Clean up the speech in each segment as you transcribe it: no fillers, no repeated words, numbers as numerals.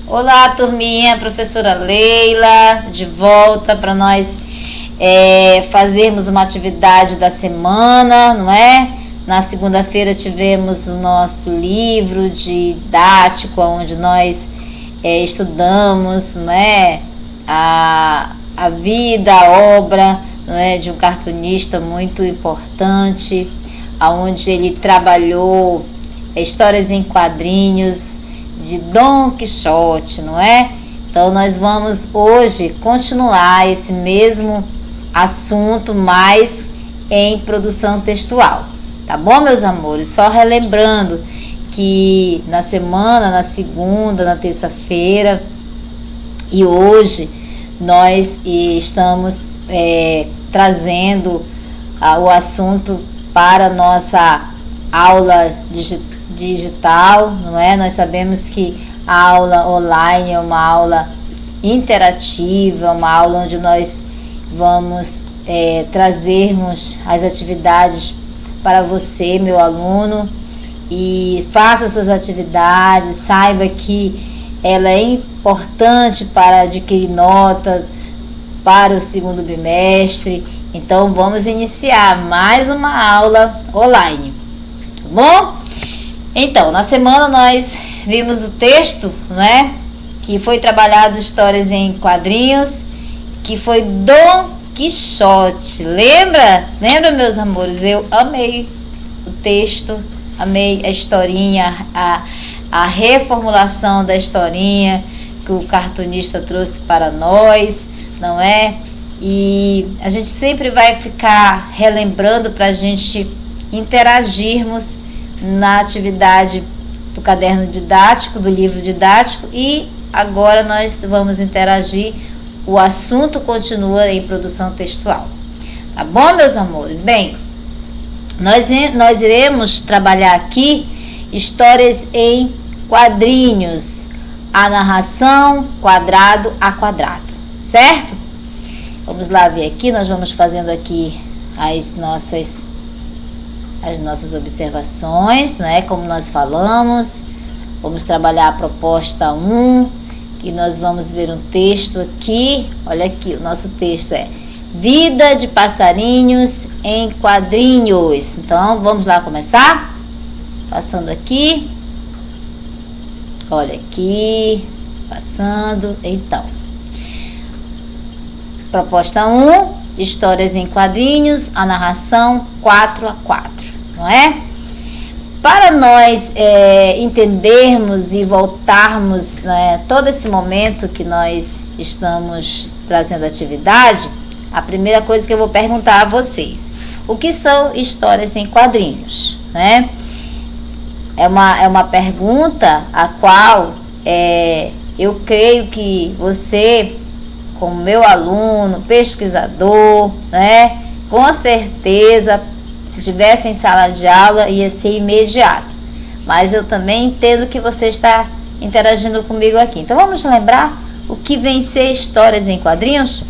Olá, turminha, professora Leila, de volta para nós fazermos uma atividade da semana, não é? Na segunda-feira tivemos o nosso livro didático, onde nós estudamos, não é? A vida, a obra, não é? De um cartunista muito importante, onde ele trabalhou histórias em quadrinhos de Dom Quixote, não é? Então nós vamos hoje continuar esse mesmo assunto, mas em produção textual, tá bom, meus amores? Só relembrando que na semana, na segunda, na terça-feira e hoje nós estamos trazendo o assunto para nossa aula digital, não é? Nós sabemos que a aula online é uma aula interativa, uma aula onde nós vamos trazermos as atividades para você, meu aluno, e faça suas atividades, saiba que ela é importante para adquirir nota para o segundo bimestre. Então vamos iniciar mais uma aula online, tá bom? Então, na semana nós vimos o texto, né, que foi trabalhado histórias em quadrinhos, que foi Dom Quixote. Lembra, meus amores? Eu amei o texto, amei a historinha, a reformulação da historinha que o cartunista trouxe para nós, não é? E a gente sempre vai ficar relembrando para a gente interagirmos na atividade do caderno didático, do livro didático, e agora nós vamos interagir. O assunto continua em produção textual, tá bom, meus amores? Bem, nós iremos trabalhar aqui histórias em quadrinhos, a narração quadrado a quadrado, certo? Vamos lá ver aqui, nós vamos fazendo aqui as nossas observações, né? Como nós falamos, vamos trabalhar a proposta 1, que nós vamos ver um texto aqui. Olha aqui, o nosso texto é Vida de passarinhos em quadrinhos. Então, vamos lá começar? Passando aqui. Olha aqui, passando. Então, proposta 1, histórias em quadrinhos, a narração 4x4, não é? Para nós entendermos e voltarmos, né, todo esse momento que nós estamos trazendo atividade, a primeira coisa que eu vou perguntar a vocês: o que são histórias em quadrinhos, né? É uma pergunta a qual eu creio que você, como meu aluno, pesquisador, né, com certeza, se estivesse em sala de aula, ia ser imediato. Mas eu também entendo que você está interagindo comigo aqui. Então vamos lembrar o que vem ser histórias em quadrinhos?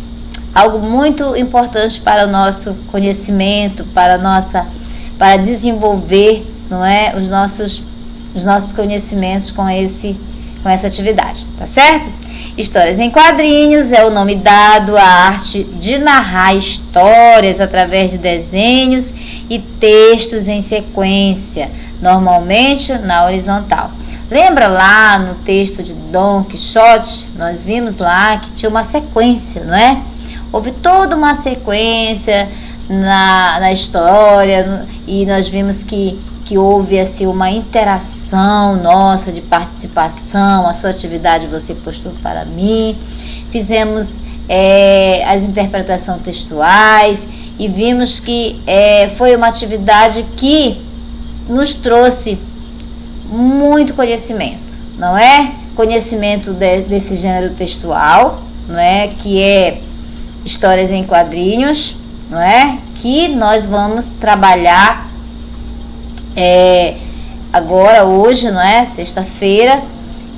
Algo muito importante para o nosso conhecimento, para desenvolver, não é, os nossos conhecimentos com essa atividade, tá certo? Histórias em quadrinhos é o nome dado à arte de narrar histórias através de desenhos e textos em sequência, normalmente na horizontal. Lembra lá no texto de Dom Quixote? Nós vimos lá que tinha uma sequência, não é? Houve toda uma sequência na história, e nós vimos que houve assim uma interação nossa de participação. A sua atividade você postou para mim, fizemos as interpretações textuais e vimos que foi uma atividade que nos trouxe muito conhecimento, não é? Conhecimento desse gênero textual, não é? Que é histórias em quadrinhos, não é? Que nós vamos trabalhar agora, hoje, não é? Sexta-feira.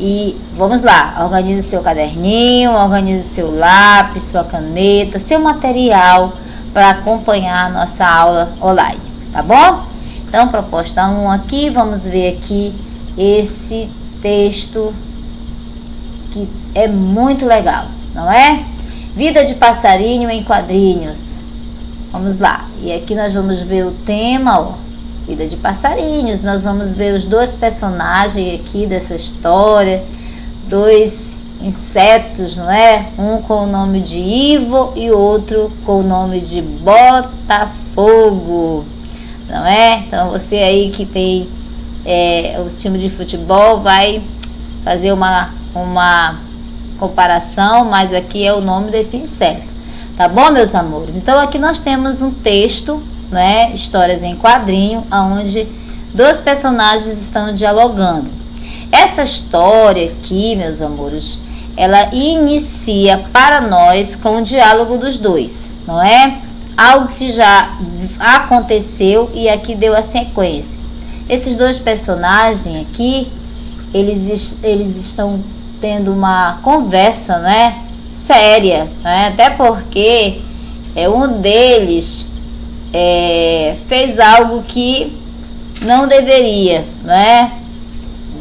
E vamos lá, organize seu caderninho, organize seu lápis, sua caneta, seu material para acompanhar a nossa aula online, tá bom? Então, proposta 1 aqui, vamos ver aqui esse texto que é muito legal, não é? Vida de passarinho em quadrinhos. Vamos lá. E aqui nós vamos ver o tema, ó, vida de passarinhos. Nós vamos ver os dois personagens aqui dessa história, dois insetos, não é? Um com o nome de Ivo e outro com o nome de Botafogo, não é? Então você aí que tem o time de futebol vai fazer uma comparação, mas aqui é o nome desse inseto, tá bom, meus amores? Então aqui nós temos um texto, né? Histórias em quadrinho, onde dois personagens estão dialogando. Essa história aqui, meus amores, ela inicia para nós com o diálogo dos dois, não é? Algo que já aconteceu e aqui deu a sequência. Esses dois personagens aqui, eles estão tendo uma conversa, né, séria, né? Até porque um deles fez algo que não deveria, né?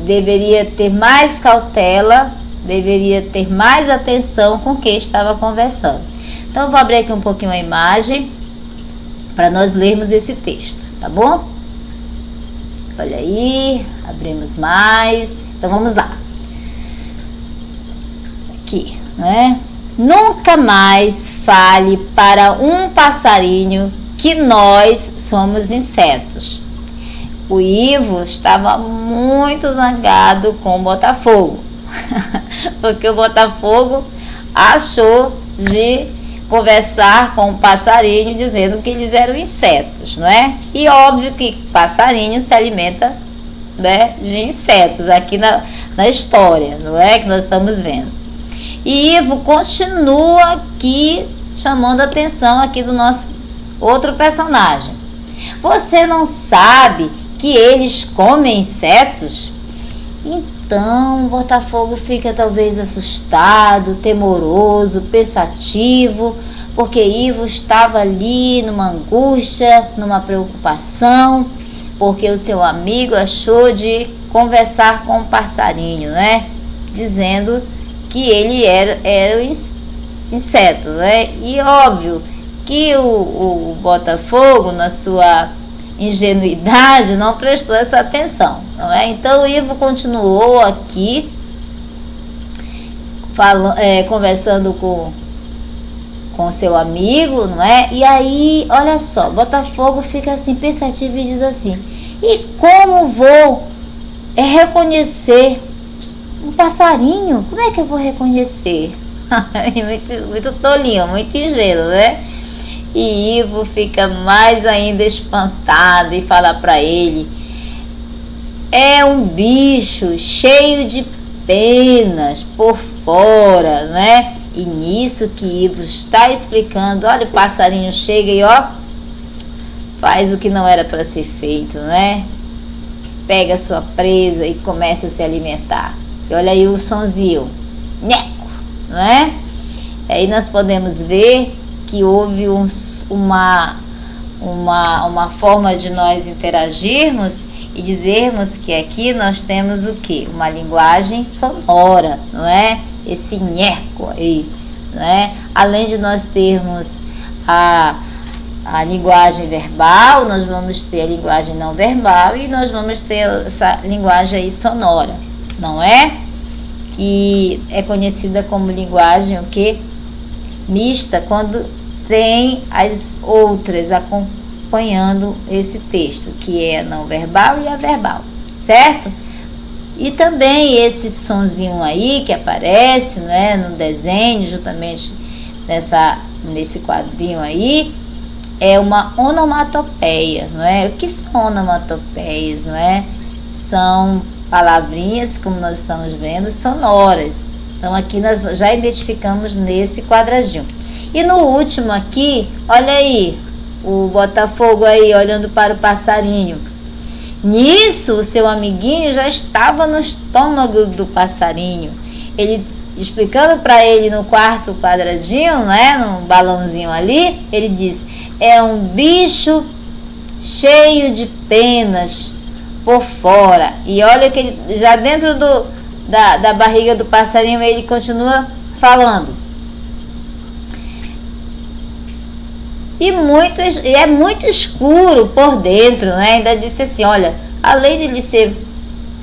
Deveria ter mais cautela, deveria ter mais atenção com quem estava conversando. Então eu vou abrir aqui um pouquinho a imagem para nós lermos esse texto, tá bom? Olha aí, abrimos mais. Então vamos lá. Aqui, né? Nunca mais fale para um passarinho que nós somos insetos. O Ivo estava muito zangado com o Botafogo, porque o Botafogo achou de conversar com o passarinho dizendo que eles eram insetos, não é? E óbvio que passarinho se alimenta, né, de insetos aqui na história, não é? Que nós estamos vendo. E Ivo continua aqui chamando a atenção aqui do nosso outro personagem. Você não sabe que eles comem insetos? Então o Botafogo fica talvez assustado, temoroso, pensativo, porque Ivo estava ali numa angústia, numa preocupação, porque o seu amigo achou de conversar com o passarinho, né? Dizendo que ele era um inseto, né? E óbvio que o Botafogo, na sua ingenuidade, não prestou essa atenção, não é? Então o Ivo continuou aqui conversando com seu amigo, não é? E aí, olha só, Botafogo fica assim pensativo e diz assim: e como vou reconhecer um passarinho? Como é que eu vou reconhecer? muito tolinho, muito ingênuo, né? E Ivo fica mais ainda espantado e fala para ele: é um bicho cheio de penas por fora, né? E nisso que Ivo está explicando, olha, o passarinho chega e ó, faz o que não era para ser feito, né? Pega a sua presa e começa a se alimentar. E olha aí o sonzinho, nheco, não é? Aí nós podemos ver que houve uma forma de nós interagirmos e dizermos que aqui nós temos o quê? Uma linguagem sonora, não é? Esse nheco aí, não é? Além de nós termos a linguagem verbal, nós vamos ter a linguagem não verbal e nós vamos ter essa linguagem aí sonora, não é? Que é conhecida como linguagem o quê? Mista, quando tem as outras acompanhando esse texto, que é a não verbal e a verbal, certo? E também esse sonzinho aí que aparece, não é, no desenho, justamente nesse quadrinho aí, é uma onomatopeia, não é? O que são onomatopeias, não é? São palavrinhas, como nós estamos vendo, sonoras. Então aqui nós já identificamos nesse quadradinho. E no último aqui, olha aí, o Botafogo aí olhando para o passarinho. Nisso, o seu amiguinho já estava no estômago do passarinho. Ele explicando para ele no quarto quadradinho, né, no balãozinho ali, ele diz: é um bicho cheio de penas por fora. E olha que ele, já dentro da barriga do passarinho, ele continua falando. E é muito escuro por dentro, né? Ainda disse assim, olha, além de ele ser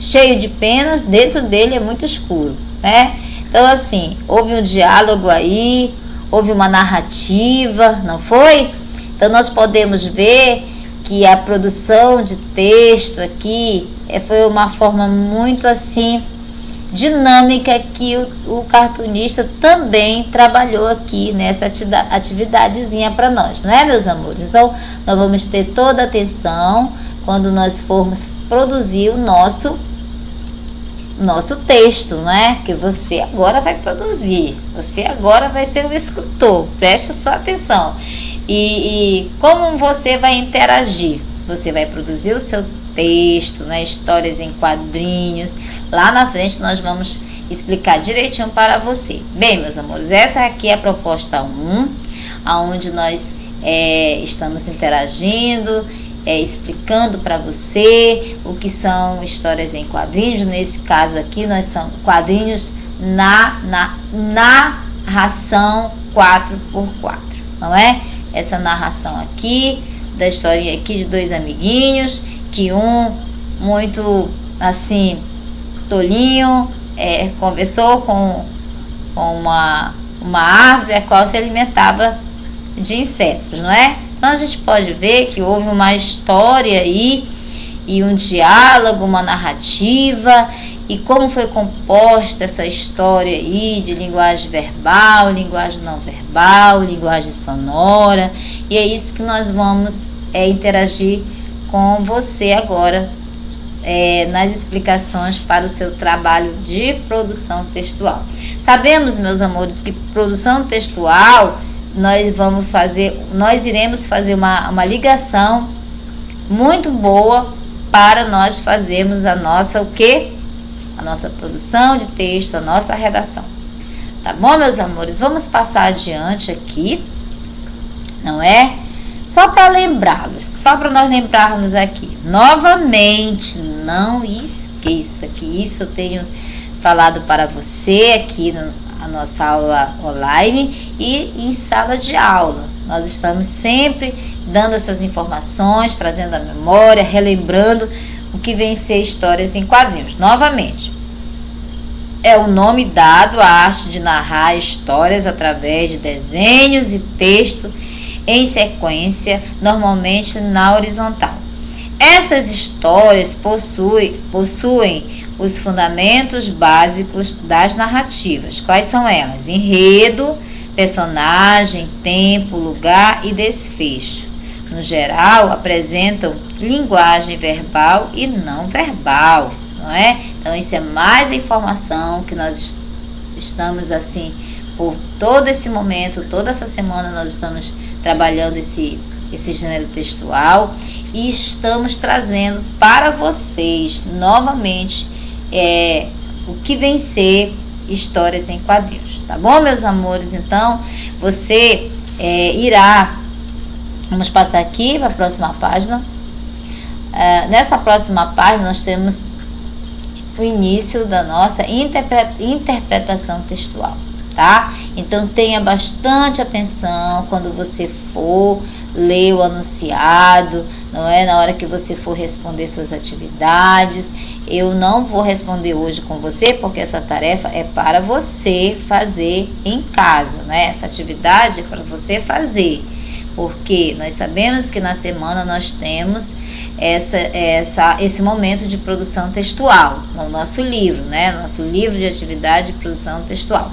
cheio de penas, dentro dele é muito escuro, né? Então, assim, houve um diálogo aí, houve uma narrativa, não foi? Então, nós podemos ver que a produção de texto aqui foi uma forma muito, assim, dinâmica que o cartunista também trabalhou aqui nessa atividadezinha para nós, né, meus amores? Então, nós vamos ter toda a atenção quando nós formos produzir o nosso texto, né? Que você agora vai produzir, você agora vai ser um escritor, preste sua atenção. E como você vai interagir? Você vai produzir o seu texto, né? Histórias em quadrinhos. Lá na frente nós vamos explicar direitinho para você. Bem, meus amores, essa aqui é a proposta 1, onde nós estamos interagindo, explicando para você o que são histórias em quadrinhos. Nesse caso aqui, nós são quadrinhos na narração 4x4, não é? Essa narração aqui, da historinha aqui de dois amiguinhos, que um muito assim tolinho conversou com uma árvore a qual se alimentava de insetos, não é? Então a gente pode ver que houve uma história aí e um diálogo, uma narrativa, e como foi composta essa história aí de linguagem verbal, linguagem não verbal, linguagem sonora, e é isso que nós vamos interagir com você agora nas explicações para o seu trabalho de produção textual. Sabemos, meus amores, que produção textual nós iremos fazer uma ligação muito boa para nós fazermos a nossa produção de texto, a nossa redação. Tá bom, meus amores? Vamos passar adiante aqui, não é? Só para lembrá-los, só para nós lembrarmos aqui, novamente, não esqueça que isso eu tenho falado para você aqui na nossa aula online e em sala de aula. Nós estamos sempre dando essas informações, trazendo a memória, relembrando o que vem ser histórias em quadrinhos. Novamente, é o nome dado à arte de narrar histórias através de desenhos e texto em sequência, normalmente na horizontal. Essas histórias possuem os fundamentos básicos das narrativas. Quais são elas? Enredo, personagem, tempo, lugar e desfecho. No geral, apresentam linguagem verbal e não verbal, não é? Então, isso é mais a informação que nós estamos assim, por todo esse momento, toda essa semana nós estamos trabalhando esse gênero textual e estamos trazendo para vocês novamente o que vem ser histórias em quadrinhos, tá bom, meus amores? Então, você vamos passar aqui para a próxima página. Nessa próxima página nós temos o início da nossa interpretação textual, tá? Então tenha bastante atenção quando você for ler o anunciado, não é? Na hora que você for responder suas atividades. Eu não vou responder hoje com você, porque essa tarefa é para você fazer em casa, né? Essa atividade é para você fazer, porque nós sabemos que na semana nós temos esse momento de produção textual no nosso livro, né? Nosso livro de atividade de produção textual.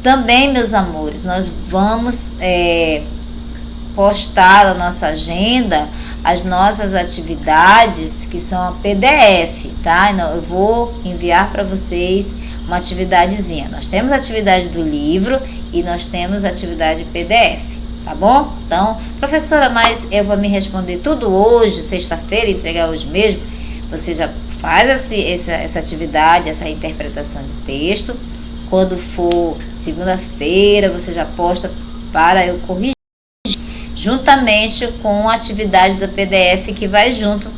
Também, meus amores, nós vamos postar na nossa agenda as nossas atividades, que são a PDF, tá? Eu vou enviar para vocês uma atividadezinha. Nós temos a atividade do livro e nós temos a atividade PDF, tá bom? Então, professora, mas eu vou me responder tudo hoje, sexta-feira, entregar hoje mesmo. Você já faz essa atividade, essa interpretação de texto. Quando for segunda-feira, você já posta para eu corrigir, juntamente com a atividade do PDF que vai junto,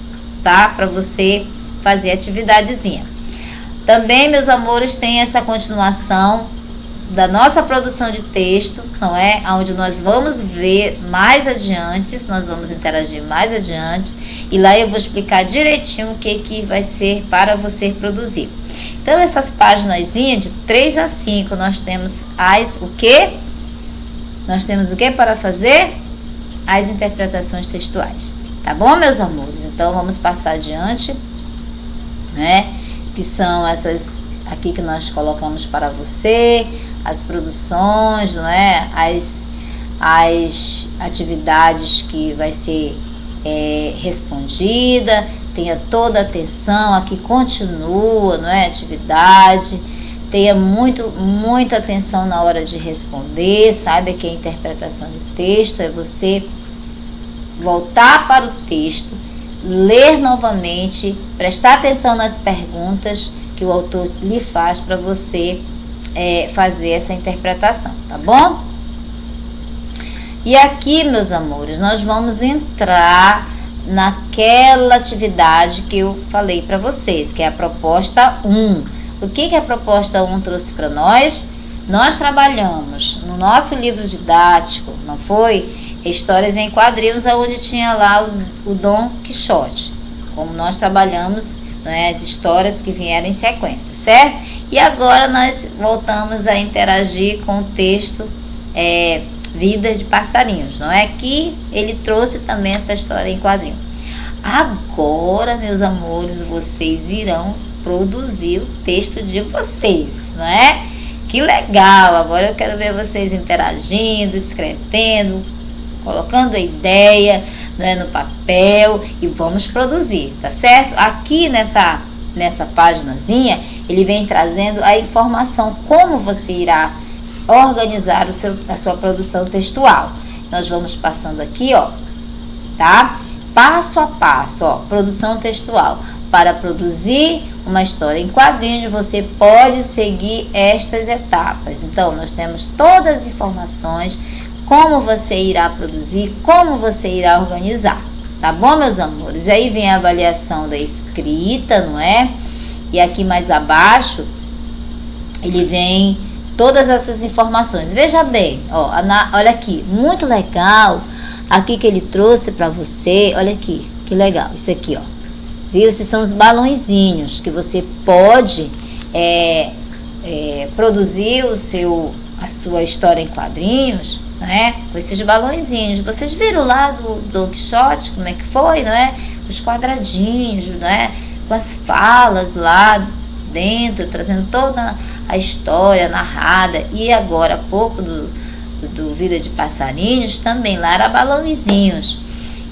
tá? Para você fazer a atividadezinha. Também, meus amores, tem essa continuação da nossa produção de texto, não é? Onde nós vamos ver mais adiante, nós vamos interagir mais adiante, e lá eu vou explicar direitinho o que vai ser para você produzir. Então, essas páginas de 3 a 5, nós temos o quê? Nós temos o que para fazer? As interpretações textuais. Tá bom, meus amores? Então, vamos passar adiante, né? Que são essas aqui que nós colocamos para você, as produções, não é? As atividades que vai ser respondida, tenha toda a atenção, aqui continua, não é? Atividade, tenha muita atenção na hora de responder, saiba que a interpretação de texto é você voltar para o texto, ler novamente, prestar atenção nas perguntas que o autor lhe faz para você fazer essa interpretação, tá bom? E aqui, meus amores, nós vamos entrar naquela atividade que eu falei para vocês, que é a proposta 1. O que a proposta 1 trouxe para nós? Nós trabalhamos no nosso livro didático, não foi? Histórias em quadrinhos, onde tinha lá o Dom Quixote, como nós trabalhamos, né, as histórias que vieram em sequência, certo? E agora nós voltamos a interagir com o texto Vida de Passarinhos, não é? Que ele trouxe também essa história em quadrinho. Agora, meus amores, vocês irão produzir o texto de vocês, não é? Que legal! Agora eu quero ver vocês interagindo, escrevendo, colocando a ideia, né, no papel, e vamos produzir, tá certo? Aqui nessa paginazinha, ele vem trazendo a informação como você irá organizar a sua produção textual. Nós vamos passando aqui, ó, tá? Passo a passo, ó, produção textual. Para produzir uma história em quadrinhos, você pode seguir estas etapas. Então, nós temos todas as informações, como você irá produzir, como você irá organizar, tá bom, meus amores? Aí vem a avaliação da escrita, não é? E aqui mais abaixo, ele vem todas essas informações. Veja bem, ó, olha aqui, muito legal, aqui que ele trouxe para você, olha aqui, que legal, isso aqui, ó, viu? Esses são os balõezinhos que você pode produzir a sua história em quadrinhos, né? Com esses balõezinhos. Vocês viram lá do Don Quixote, como é que foi, não é? Os quadradinhos, não é? Com as falas lá dentro, trazendo toda a história narrada. E agora, há pouco do Vida de Passarinhos, também lá era balõezinhos.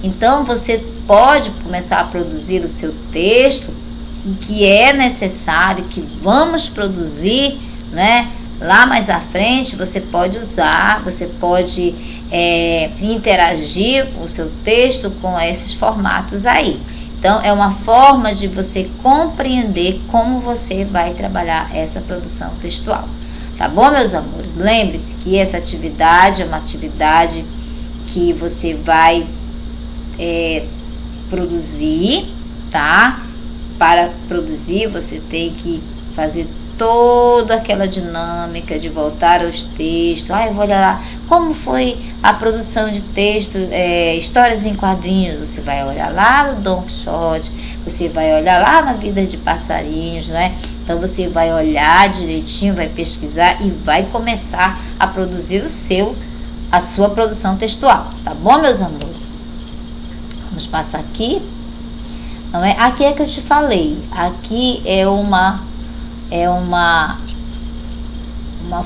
Então, você pode começar a produzir o seu texto, e que é necessário, que vamos produzir, né? Lá mais à frente, você pode usar, você pode interagir com o seu texto com esses formatos aí. Então, é uma forma de você compreender como você vai trabalhar essa produção textual. Tá bom, meus amores? Lembre-se que essa atividade é uma atividade que você vai produzir, tá? Para produzir, você tem que fazer toda aquela dinâmica de voltar aos textos. Eu vou olhar lá como foi a produção de texto, histórias em quadrinhos. Você vai olhar lá no Don Quixote, você vai olhar lá na Vida de Passarinhos, não é? Então você vai olhar direitinho, vai pesquisar e vai começar a produzir a sua produção textual, tá bom, meus amores? Vamos passar aqui, não é? Aqui é que eu te falei, aqui é uma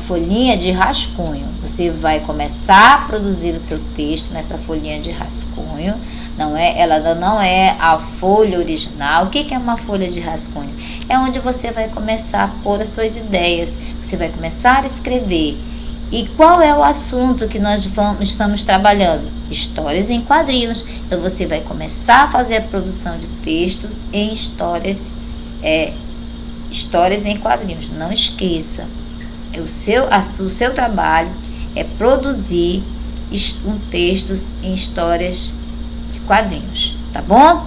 folhinha de rascunho. Você vai começar a produzir o seu texto nessa folhinha de rascunho, não é? Ela não é a folha original. O que é uma folha de rascunho? É onde você vai começar a pôr as suas ideias, você vai começar a escrever. E qual é o assunto que nós estamos trabalhando? Histórias em quadrinhos. Então você vai começar a fazer a produção de texto em histórias em quadrinhos. Não esqueça, o seu trabalho é produzir um texto em histórias de quadrinhos, tá bom?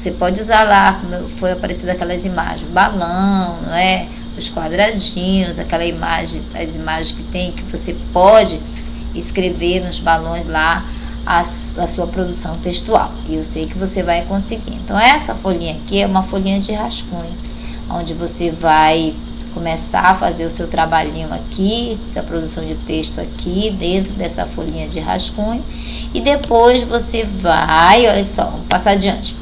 Você pode usar lá, como foi aparecido aquelas imagens, balão, não é? Os quadradinhos, aquela imagem, as imagens que tem, que você pode escrever nos balões lá a sua produção textual. E eu sei que você vai conseguir. Então, essa folhinha aqui é uma folhinha de rascunho, onde você vai começar a fazer o seu trabalhinho aqui, sua produção de texto aqui, dentro dessa folhinha de rascunho. E depois você vai, olha só, vamos passar adiante.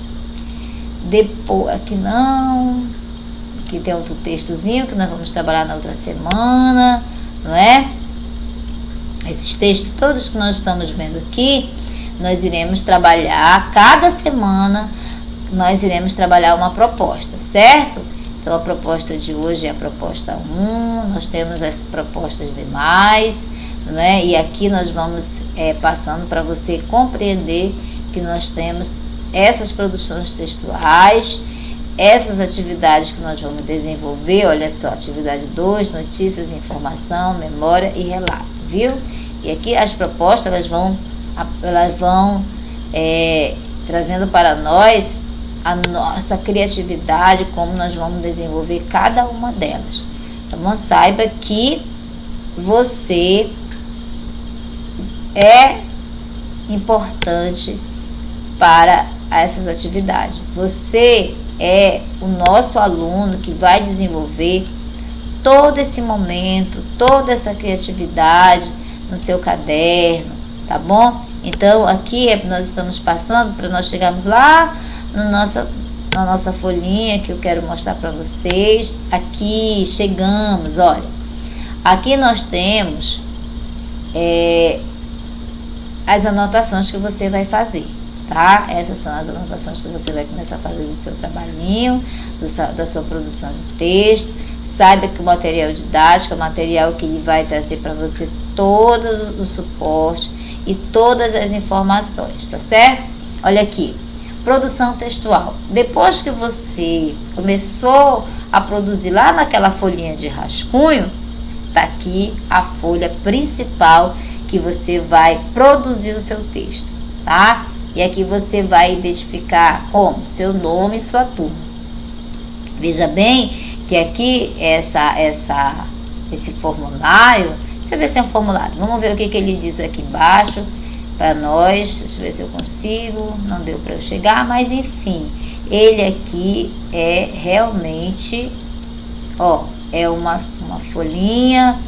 Depois, aqui não, aqui tem outro textozinho que nós vamos trabalhar na outra semana, não é? Esses textos todos que nós estamos vendo aqui, nós iremos trabalhar, cada semana, nós iremos trabalhar uma proposta, certo? Então, a proposta de hoje é a proposta 1, nós temos as propostas demais, não é? E aqui nós vamos passando para você compreender que nós temos essas produções textuais, essas atividades que nós vamos desenvolver. Olha só, atividade 2, notícias, informação, memória e relato, viu? E aqui as propostas, elas vão trazendo para nós a nossa criatividade, como nós vamos desenvolver cada uma delas. Tá bom? Saiba que você é importante para essas atividades. Você é o nosso aluno que vai desenvolver todo esse momento, toda essa criatividade no seu caderno, tá bom? Então, aqui nós estamos passando para nós chegarmos lá na nossa folhinha que eu quero mostrar para vocês. Aqui chegamos, olha. Aqui nós temos as anotações que você vai fazer, tá? Essas são as anotações que você vai começar a fazer do seu trabalhinho, da sua produção de texto. Saiba que o material didático é o material que ele vai trazer para você todo o suporte e todas as informações, tá certo? Olha aqui, produção textual. Depois que você começou a produzir lá naquela folhinha de rascunho, tá aqui a folha principal que você vai produzir o seu texto, tá? E aqui você vai identificar como seu nome e sua turma. Veja bem que aqui esse formulário, deixa eu ver se é um formulário, vamos ver o que ele diz aqui embaixo para nós. Deixa eu ver se eu consigo, não deu para eu chegar, mas enfim, ele aqui é realmente, é uma folhinha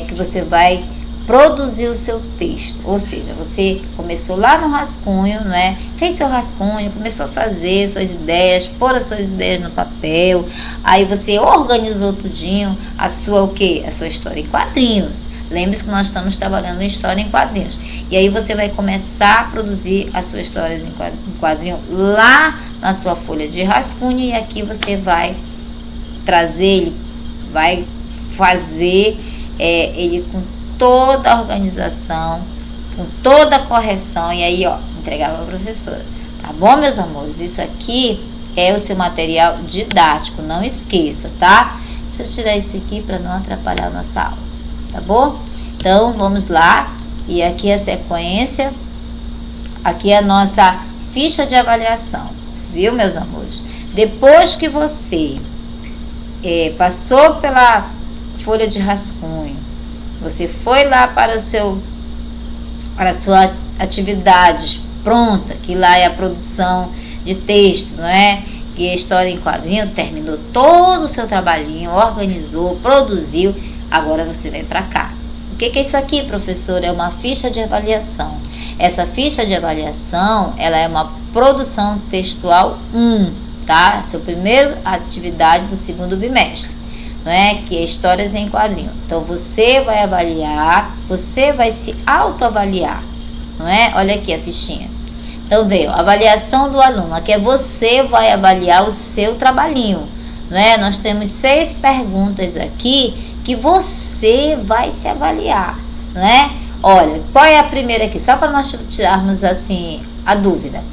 que você vai produzir o seu texto. Ou seja, você começou lá no rascunho, não é? Fez seu rascunho, começou a fazer suas ideias, pôr as suas ideias no papel, aí você organizou tudinho a sua a sua história em quadrinhos. Lembre-se que nós estamos trabalhando em história em quadrinhos. E aí você vai começar a produzir as suas histórias em quadrinho lá na sua folha de rascunho, e aqui você vai trazer ele, vai fazer ele com toda a organização, com toda a correção, e aí entregar para a professora. Tá bom, meus amores? Isso aqui é o seu material didático, não esqueça, tá? Deixa eu tirar isso aqui para não atrapalhar a nossa aula, tá bom? Então, vamos lá. E aqui a sequência, aqui a nossa ficha de avaliação, viu, meus amores? Depois que você passou pela folha de rascunho, você foi lá para a sua atividade pronta, que lá é a produção de texto, não é? Que é história em quadrinho, terminou todo o seu trabalhinho, organizou, produziu, agora você vem para cá. O que é isso aqui, professor? É uma ficha de avaliação. Essa ficha de avaliação, ela é uma produção textual 1, tá? Sua primeira atividade do segundo bimestre, não é? Que é histórias em quadrinho. Então, você vai avaliar, você vai se autoavaliar, não é? Olha aqui a fichinha. Então, veio avaliação do aluno. Aqui é você vai avaliar o seu trabalhinho, não é? Nós temos 6 perguntas aqui que você vai se avaliar, não é? Olha, qual é a primeira aqui? Só para nós tirarmos assim a dúvida.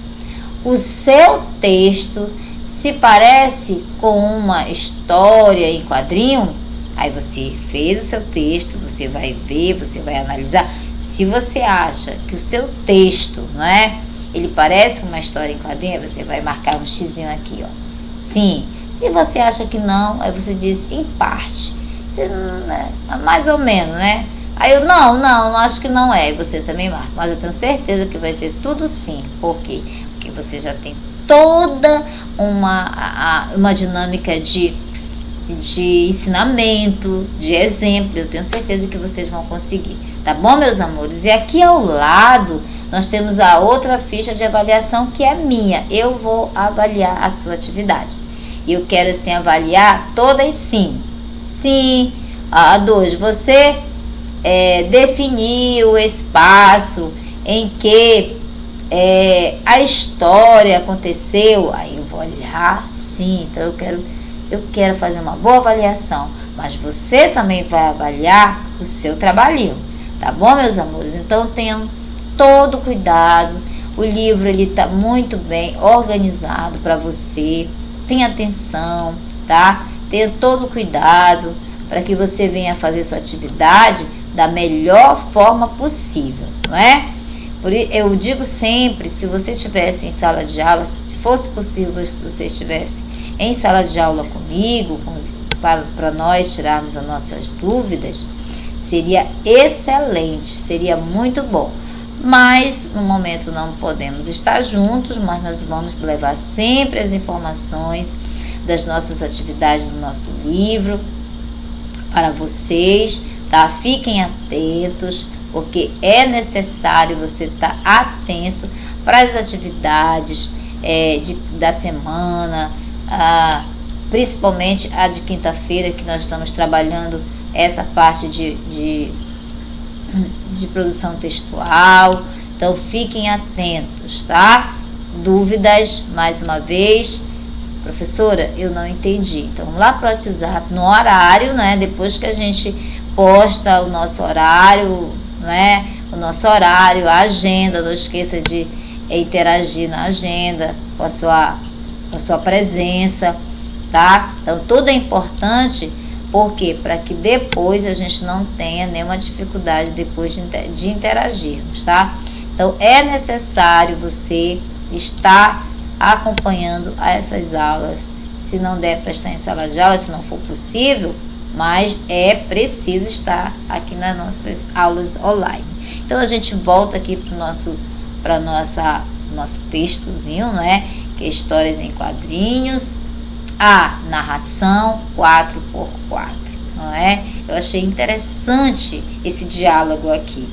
O seu texto se parece com uma história em quadrinho? Aí você fez o seu texto, você vai ver, você vai analisar. Se você acha que o seu texto, não é, ele parece com uma história em quadrinho, você vai marcar um xizinho aqui, ó. Sim. Se você acha que não, aí você diz em parte. Você, né, mais ou menos, né? Aí eu, não acho que não é. E você também marca. Mas eu tenho certeza que vai ser tudo sim. Por quê? Porque você já tem toda uma dinâmica de ensinamento, de exemplo. Eu tenho certeza que vocês vão conseguir. Tá bom, meus amores? E aqui ao lado, nós temos a outra ficha de avaliação que é minha. Eu vou avaliar a sua atividade. E eu quero, assim, avaliar todas sim. Sim. A 2, você definiu o espaço em que a história aconteceu. Aí eu vou olhar, sim, então eu quero fazer uma boa avaliação. Mas você também vai avaliar o seu trabalhinho. Tá bom, meus amores? Então tenham todo cuidado. O livro ele está muito bem organizado para você. Tenha atenção, tá? Tenha todo cuidado para que você venha fazer sua atividade da melhor forma possível, não é? Eu digo sempre, se você estivesse em sala de aula, se fosse possível que você estivesse em sala de aula comigo, para nós tirarmos as nossas dúvidas, seria excelente, seria muito bom. Mas no momento não podemos estar juntos, mas nós vamos levar sempre as informações das nossas atividades do nosso livro para vocês, tá? Fiquem atentos, porque é necessário você estar atento para as atividades da semana, principalmente a de quinta-feira, que nós estamos trabalhando essa parte de produção textual. Então fiquem atentos, tá? Dúvidas, mais uma vez, professora, eu não entendi. Então lá para o WhatsApp, no horário, né? Depois que a gente posta o nosso horário, né? O nosso horário, a agenda, não esqueça de interagir na agenda com a sua presença, tá? Então tudo é importante. Por quê? Para que depois a gente não tenha nenhuma dificuldade depois de interagirmos, tá? Então, é necessário você estar acompanhando essas aulas. Se não der para estar em sala de aula, se não for possível, mas é preciso estar aqui nas nossas aulas online. Então, a gente volta aqui para nosso textozinho, né? Que é Histórias em Quadrinhos. A narração 4x4, não é? Eu achei interessante esse diálogo aqui.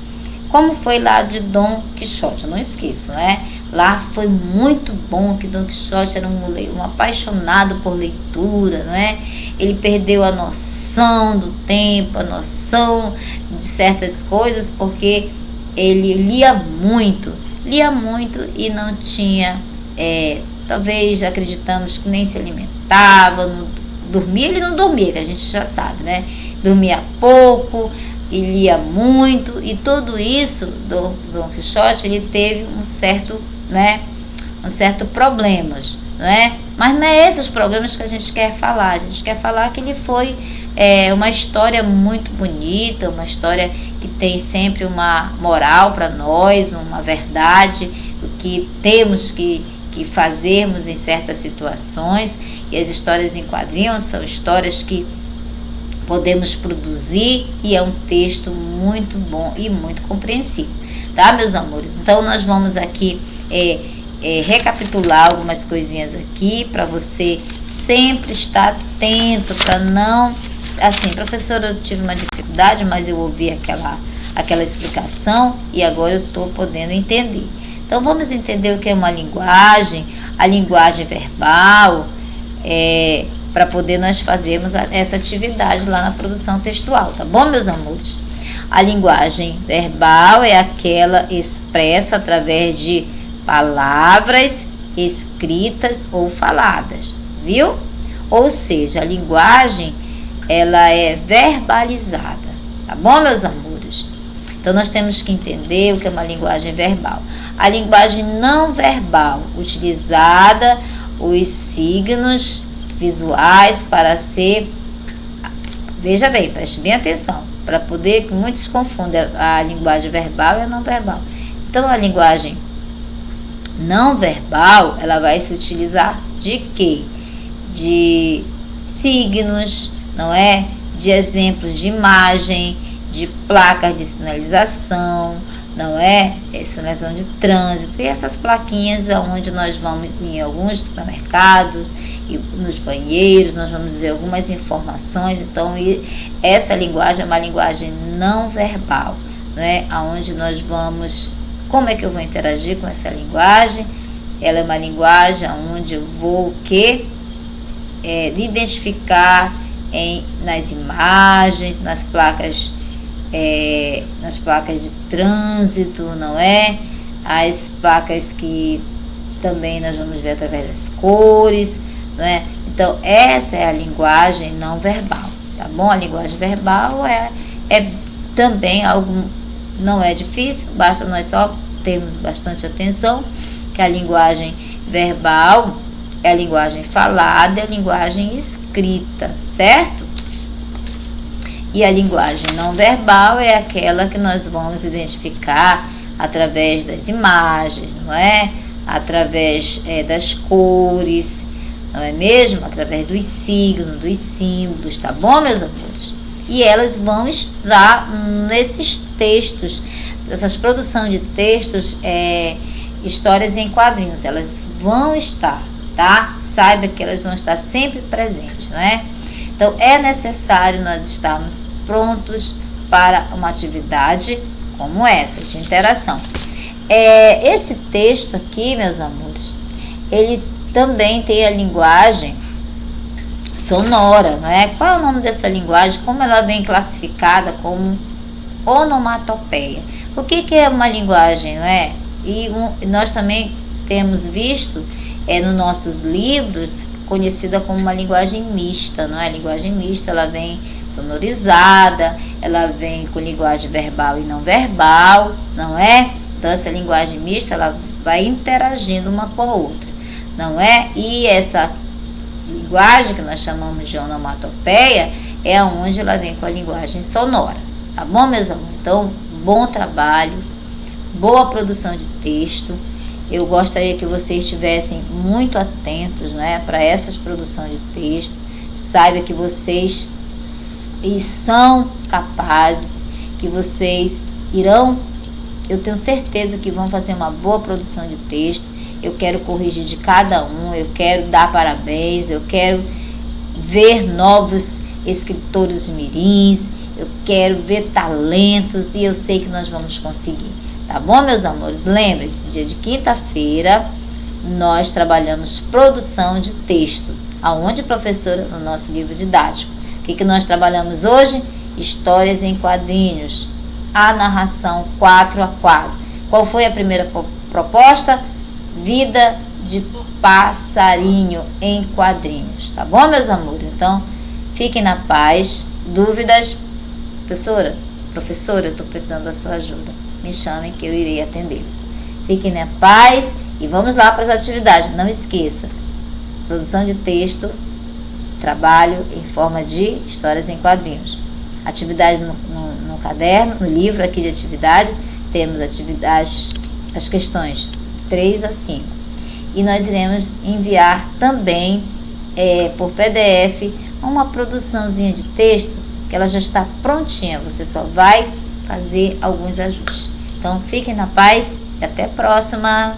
Como foi lá de Dom Quixote, eu não esqueço, né? Lá foi muito bom, que Dom Quixote era um apaixonado por leitura, não é? Ele perdeu a noção do tempo, a noção de certas coisas, porque ele lia muito e não tinha... talvez acreditamos que nem se alimentava, dormia, ele não dormia, que a gente já sabe, né? Dormia pouco e lia muito, e tudo isso do Dom Quixote, ele teve um certo problemas, não é? Mas não é esses os problemas que a gente quer falar. A gente quer falar que ele foi uma história muito bonita, uma história que tem sempre uma moral para nós, uma verdade, o que temos que fazermos em certas situações. E as histórias em quadrinhos são histórias que podemos produzir, e é um texto muito bom e muito compreensível, tá, meus amores? Então nós vamos aqui recapitular algumas coisinhas aqui para você sempre estar atento, para não, assim, professora, eu tive uma dificuldade, mas eu ouvi aquela explicação e agora eu estou podendo entender. Então vamos entender o que é uma linguagem, a linguagem verbal, para poder nós fazermos essa atividade lá na produção textual, tá bom, meus amores? A linguagem verbal é aquela expressa através de palavras escritas ou faladas, viu? Ou seja, a linguagem, ela é verbalizada, tá bom, meus amores? Então nós temos que entender o que é uma linguagem verbal. A linguagem não verbal, utilizada os signos visuais para ser... Veja bem, preste bem atenção, para poder, que muitos confundem a linguagem verbal e a não verbal. Então, a linguagem não verbal, ela vai se utilizar de quê? De signos, não é? De exemplos de imagem, de placas de sinalização, não é? Sinalização de trânsito e essas plaquinhas onde nós vamos em alguns supermercados e nos banheiros, nós vamos dizer algumas informações. Então, essa linguagem é uma linguagem não verbal, não é? Onde nós vamos, como é que eu vou interagir com essa linguagem? Ela é uma linguagem onde eu vou o quê? Identificar nas imagens, nas placas de trânsito, não é? As placas que também nós vamos ver através das cores, não é? Então, essa é a linguagem não verbal, tá bom? A linguagem verbal é também algo, não é difícil, basta nós só termos bastante atenção, que a linguagem verbal é a linguagem falada, é a linguagem escrita, certo? E a linguagem não verbal é aquela que nós vamos identificar através das imagens, não é? Através das cores, não é mesmo? Através dos signos, dos símbolos, tá bom, meus amores? E elas vão estar nesses textos, essas produções de textos, histórias em quadrinhos, elas vão estar, tá? Saiba que elas vão estar sempre presentes, não é? Então, é necessário nós estarmos prontos para uma atividade como essa, de interação. Esse texto aqui, meus amores, ele também tem a linguagem sonora, não é? Qual é o nome dessa linguagem? Como ela vem classificada como onomatopeia. O que é uma linguagem, não é? E nós também temos visto nos nossos livros conhecida como uma linguagem mista, não é? A linguagem mista, ela vem sonorizada, ela vem com linguagem verbal e não verbal, não é? Então, essa linguagem mista, ela vai interagindo uma com a outra, não é? E essa linguagem que nós chamamos de onomatopeia é onde ela vem com a linguagem sonora, tá bom, meus amores? Então, bom trabalho, boa produção de texto. Eu gostaria que vocês estivessem muito atentos, né, para essas produções de texto. Saiba que vocês são capazes, que vocês irão, eu tenho certeza que vão fazer uma boa produção de texto. Eu quero corrigir de cada um, eu quero dar parabéns, eu quero ver novos escritores mirins, eu quero ver talentos e eu sei que nós vamos conseguir. Tá bom, meus amores? Lembre-se, dia de quinta-feira nós trabalhamos produção de texto. Aonde, professora? No nosso livro didático. O que nós trabalhamos hoje? Histórias em quadrinhos. A narração 4x4. Qual foi a primeira proposta? Vida de passarinho em quadrinhos. Tá bom, meus amores? Então, fiquem na paz. Dúvidas? Professora, eu estou precisando da sua ajuda. Me chamem que eu irei atendê-los. Fiquem na paz e vamos lá para as atividades. Não esqueça, produção de texto, trabalho em forma de histórias em quadrinhos. Atividade no caderno, no livro aqui de atividade, temos atividades, as questões 3 a 5. E nós iremos enviar também por PDF uma produçãozinha de texto que ela já está prontinha. Você só vai fazer alguns ajustes. Então, fiquem na paz e até a próxima!